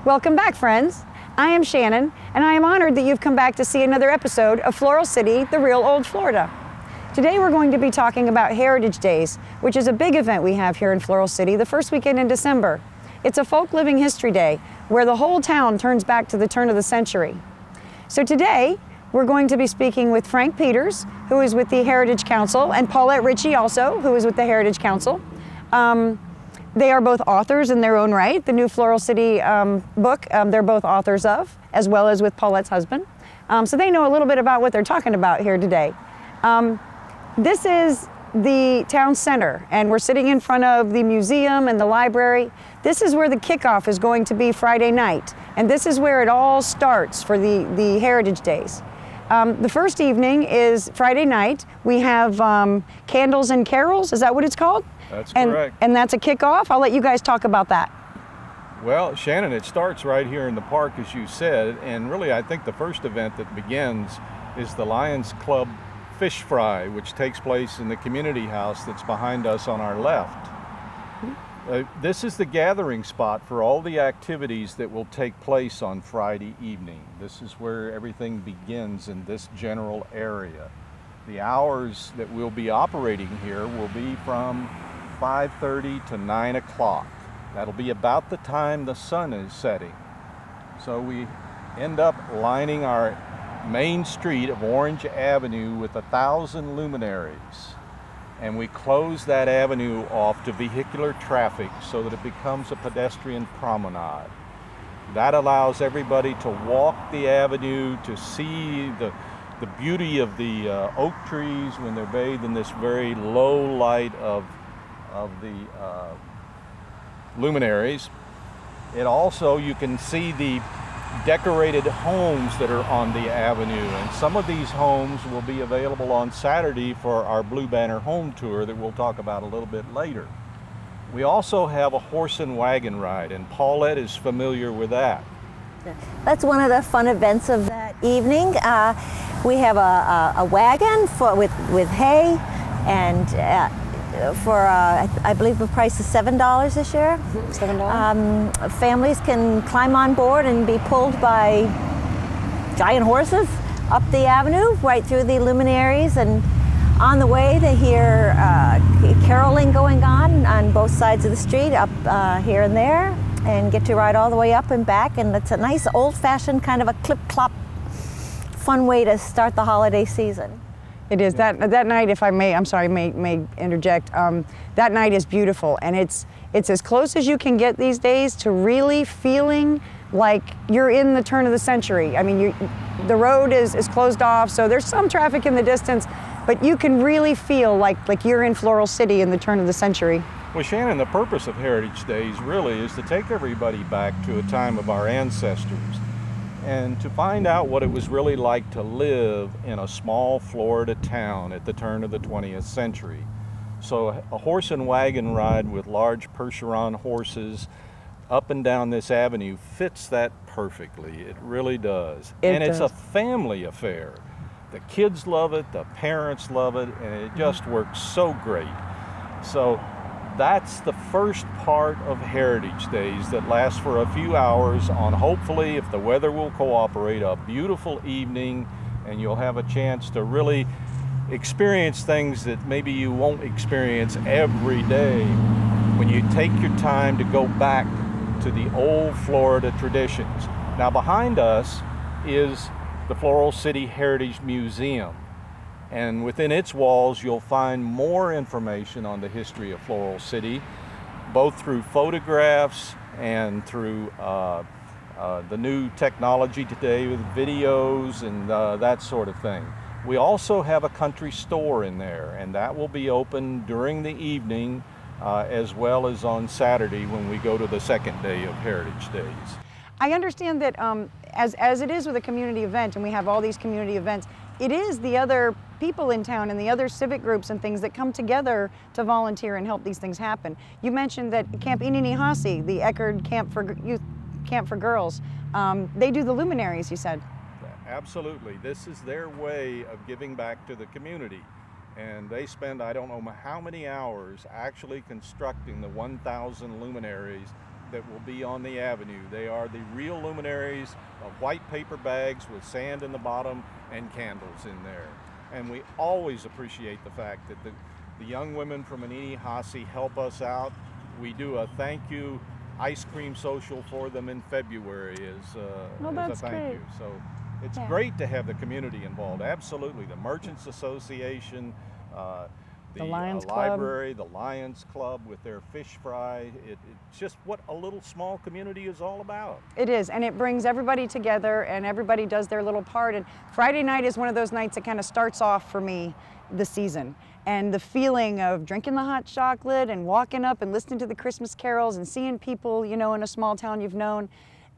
Welcome back, friends. I am Shannon, and I am honored that you've come back to see another episode of Floral City, the real old Florida. Today we're going to be talking about Heritage Days, which is a big event we have here in Floral City the first weekend in December. It's a folk living history day where the whole town turns back to the turn of the century. So today we're going to be speaking with Frank Peters, who is with the Heritage Council, and Paulette Ritchie also, who is with the Heritage Council. They are both authors in their own right. The new Floral City book, they're both authors of, as well as with Paulette's husband. So they know a little bit about what they're talking about here today. This is the town center, and we're sitting in front of the museum and the library. This is where the kickoff is going to be Friday night, and this is where it all starts for the Heritage Days. The first evening is Friday night. We have Candles and Carols, is that what it's called? That's correct. And that's a kickoff? I'll let you guys talk about that. Well, Shannon, it starts right here in the park, as you said, and really I think the first event that begins is the Lions Club Fish Fry, which takes place in the community house that's behind us on our left. This is the gathering spot for all the activities that will take place on Friday evening. This is where everything begins in this general area. The hours that we'll be operating here will be from 5:30 to 9 o'clock. That'll be about the time the sun is setting. So we end up lining our main street of Orange Avenue with 1,000 luminaries. And we close that avenue off to vehicular traffic so that it becomes a pedestrian promenade. That allows everybody to walk the avenue, to see the beauty of the oak trees when they're bathed in this very low light of the luminaries. It also, you can see the decorated homes that are on the avenue, and some of these homes will be available on Saturday for our Blue Banner home tour that we'll talk about a little bit later. We also have a horse and wagon ride, and Paulette is familiar with that. That's one of the fun events of that evening. We have a wagon with hay, and I believe the price is $7 this year. $7. Families can climb on board and be pulled by giant horses up the avenue, right through the luminaries, and on the way they hear caroling going on both sides of the street, up here and there, and get to ride all the way up and back. And it's a nice old-fashioned kind of a clip-clop fun way to start the holiday season. It is. That night, if I may, I'm sorry, may interject, that night is beautiful, and it's as close as you can get these days to really feeling like you're in the turn of the century. I mean, the road is closed off, so there's some traffic in the distance, but you can really feel like you're in Floral City in the turn of the century. Well, Shannon, the purpose of Heritage Days really is to take everybody back to a time of our ancestors and to find out what it was really like to live in a small Florida town at the turn of the 20th century. So a horse and wagon ride with large Percheron horses up and down this avenue fits that perfectly. It really does. It's a family affair. The kids love it, the parents love it, and it just works so great. So that's the first part of Heritage Days that lasts for a few hours on, hopefully, if the weather will cooperate, a beautiful evening, and you'll have a chance to really experience things that maybe you won't experience every day when you take your time to go back to the old Florida traditions. Now behind us is the Floral City Heritage Museum. And within its walls, you'll find more information on the history of Floral City, both through photographs and through the new technology today with videos and that sort of thing. We also have a country store in there, and that will be open during the evening as well as on Saturday when we go to the second day of Heritage Days. I understand that as it is with a community event, and we have all these community events, it is the other people in town and the other civic groups and things that come together to volunteer and help these things happen. You mentioned that Camp Ininihasi, the Eckerd Camp for Youth Camp for Girls, they do the luminaries, you said. Absolutely. This is their way of giving back to the community. And they spend, I don't know how many hours actually constructing the 1,000 luminaries that will be on the avenue. They are the real luminaries of white paper bags with sand in the bottom and candles in there. And we always appreciate the fact that the young women from Anini-Hasi help us out. We do a thank you ice cream social for them in February as a thank you. So it's great to have the community involved. Absolutely. The Merchants Association, the Lions library, the Lions Club with their fish fry. It's just what a little small community is all about. It is, and it brings everybody together and everybody does their little part. And Friday night is one of those nights that kind of starts off for me the season. And the feeling of drinking the hot chocolate and walking up and listening to the Christmas carols and seeing people, you know, in a small town you've known,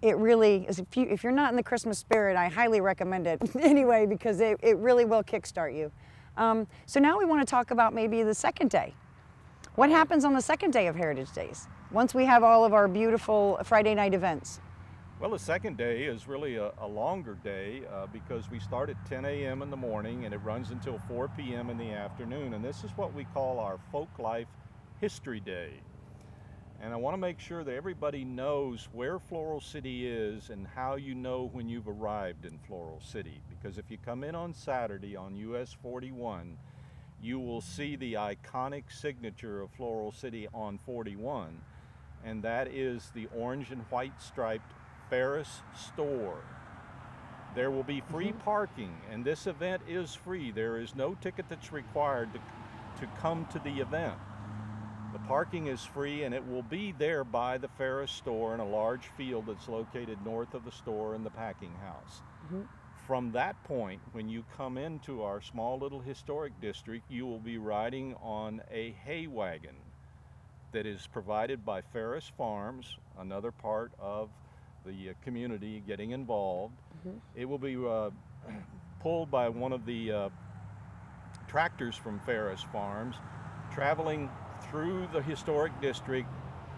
it really is, if you're not in the Christmas spirit, I highly recommend it anyway, because it really will kickstart you. So now we want to talk about maybe the second day. What happens on the second day of Heritage Days, once we have all of our beautiful Friday night events? Well, the second day is really a longer day because we start at 10 a.m. in the morning and it runs until 4 p.m. in the afternoon. And this is what we call our Folk Life History Day. And I want to make sure that everybody knows where Floral City is and how you know when you've arrived in Floral City. Because if you come in on Saturday on US 41, you will see the iconic signature of Floral City on 41, and that is the orange and white striped Ferris store. There will be free parking, and this event is free. There is no ticket that's required to come to the event. The parking is free, and it will be there by the Ferris store in a large field that's located north of the store and the packing house. From that point, when you come into our small little historic district, you will be riding on a hay wagon that is provided by Ferris Farms, another part of the community getting involved. It will be pulled by one of the tractors from Ferris Farms, traveling through the historic district,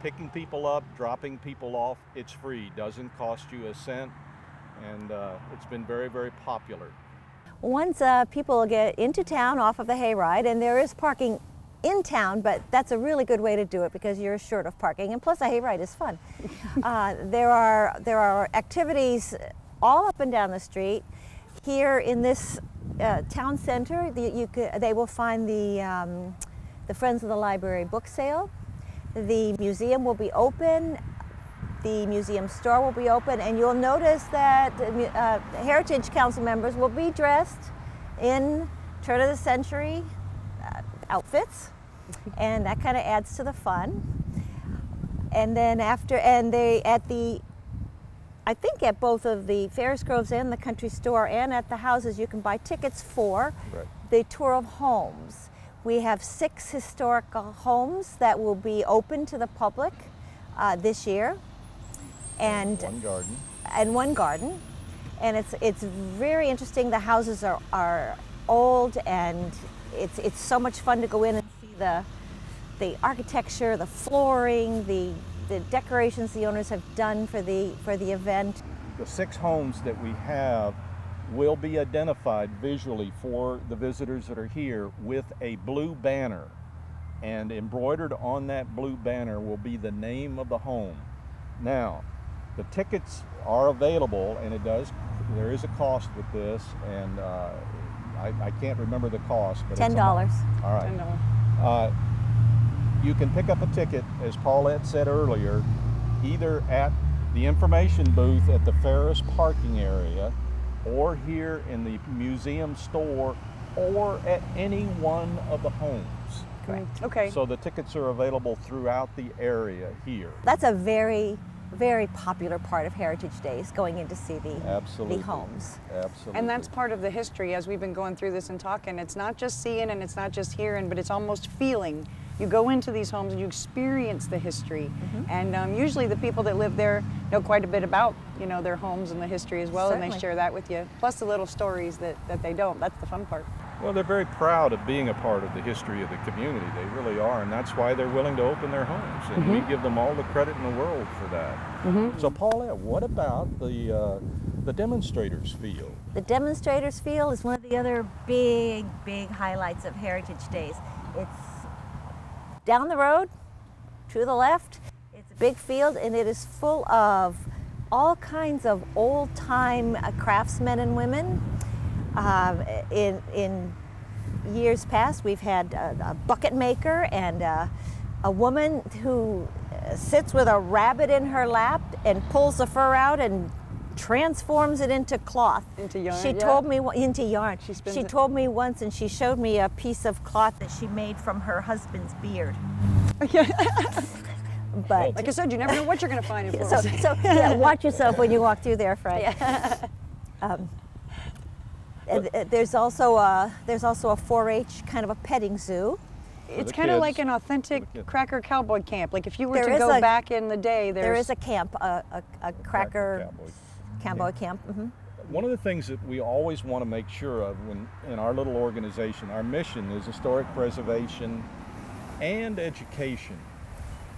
picking people up, dropping people off. It's free, doesn't cost you a cent, and it's been very, very popular. Once people get into town off of the hayride, and there is parking in town, but that's a really good way to do it because you're short of parking, and plus a hayride is fun. There are activities all up and down the street. Here in this town center, they will find the Friends of the Library book sale. The museum will be open. The museum store will be open, and you'll notice that Heritage Council members will be dressed in turn of the century outfits, and that kind of adds to the fun. And then I think at both of the Ferris Groves and the Country Store and at the houses, you can buy tickets for the tour of homes. We have 6 historical homes that will be open to the public this year, and one garden. And it's very interesting. The houses are old, and it's so much fun to go in and see the architecture, the flooring, the decorations the owners have done for the event. The 6 homes that we have will be identified visually for the visitors that are here with a blue banner, and embroidered on that blue banner will be the name of the home. Now, the tickets are available, and there is a cost with this, and I can't remember the cost, but $10. All right. You can pick up a ticket, as Paulette said earlier, either at the information booth at the Ferris parking area, or here in the museum store, or at any one of the homes. Correct. Okay. So the tickets are available throughout the area here. That's a very, very popular part of Heritage Days, going in to see the homes. Absolutely. And that's part of the history as we've been going through this and talking. It's not just seeing and it's not just hearing, but it's almost feeling. You go into these homes and you experience the history. And usually the people that live there know quite a bit about, you know, their homes and the history as well. Certainly. And they share that with you. Plus the little stories that they don't. That's the fun part. Well, they're very proud of being a part of the history of the community. They really are, and that's why they're willing to open their homes. And we give them all the credit in the world for that. So Paulette, what about the Demonstrators Field? The Demonstrators Field is one of the other big, big highlights of Heritage Days. It's down the road, to the left. It's Big field, and it is full of all kinds of old-time craftsmen and women. In years past, we've had a bucket maker and a woman who sits with a rabbit in her lap and pulls the fur out and transforms it into cloth. Into yarn. She told me into yarn. She told me once, and she showed me a piece of cloth that she made from her husband's beard. But like I said, you never know what you're going to find in Floral. so yeah, watch yourself when you walk through there, Fred. There's also a 4-H kind of a petting zoo. It's kind of like an authentic cracker cowboy camp. Like if you were to go back in the day, there is a camp, a cracker cowboy camp. Mm-hmm. One of the things that we always want to make sure of when in our little organization, our mission is historic preservation and education.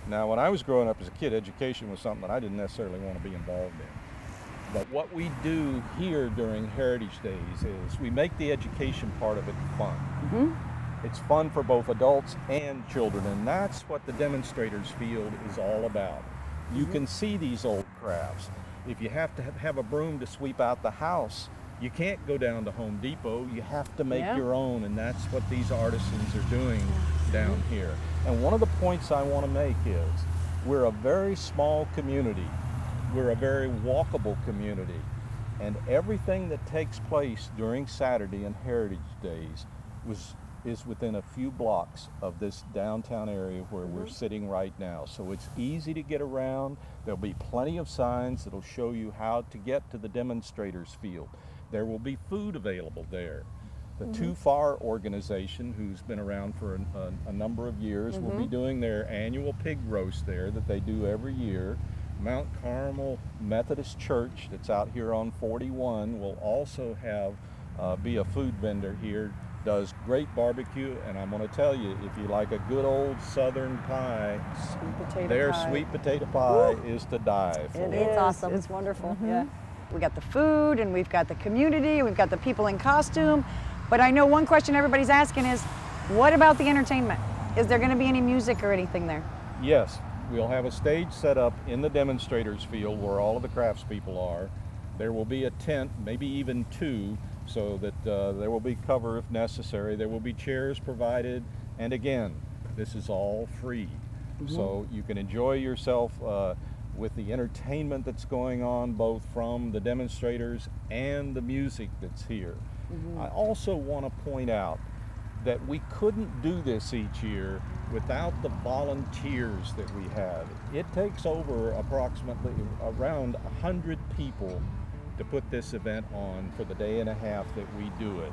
Now, when I was growing up as a kid, education was something that I didn't necessarily want to be involved in. But what we do here during Heritage Days is we make the education part of it fun. Mm-hmm. It's fun for both adults and children, and that's what the Demonstrators Field is all about. You mm-hmm. can see these old crafts. If you have to have a broom to sweep out the house, you can't go down to Home Depot. You have to make your own, and that's what these artisans are doing down here. And one of the points I want to make is we're a very small community. We're a very walkable community. And everything that takes place during Saturday and Heritage Days is within a few blocks of this downtown area where we're sitting right now. So it's easy to get around. There'll be plenty of signs that'll show you how to get to the Demonstrators Field. There will be food available there. The Too Far organization, who's been around for a number of years, will be doing their annual pig roast there that they do every year. Mount Carmel Methodist Church, that's out here on 41, will also have be a food vendor here. Does great barbecue, and I'm going to tell you, if you like a good old Southern pie, sweet potato pie is to die for. It's awesome. It's wonderful. Yeah. We got the food, and we've got the community, we've got the people in costume. But I know one question everybody's asking is, what about the entertainment? Is there going to be any music or anything there? Yes, we'll have a stage set up in the Demonstrators Field where all of the craftspeople are. There will be a tent, maybe even two, so that there will be cover if necessary. There will be chairs provided, and again, this is all free. So you can enjoy yourself with the entertainment that's going on, both from the demonstrators and the music that's here. I also want to point out that we couldn't do this each year without the volunteers that we have. It takes over approximately around 100 people to put this event on for the day and a half that we do it.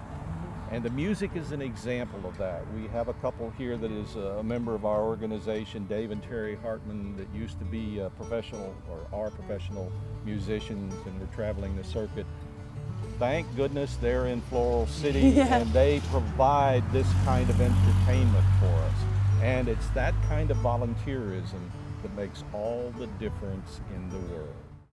And the music is an example of that. We have a couple here that is a member of our organization, Dave and Terry Hartman, that used to be a professional or are professional musicians, and we're traveling the circuit. Thank goodness they're in Floral City and they provide this kind of entertainment for us. And it's that kind of volunteerism that makes all the difference in the world.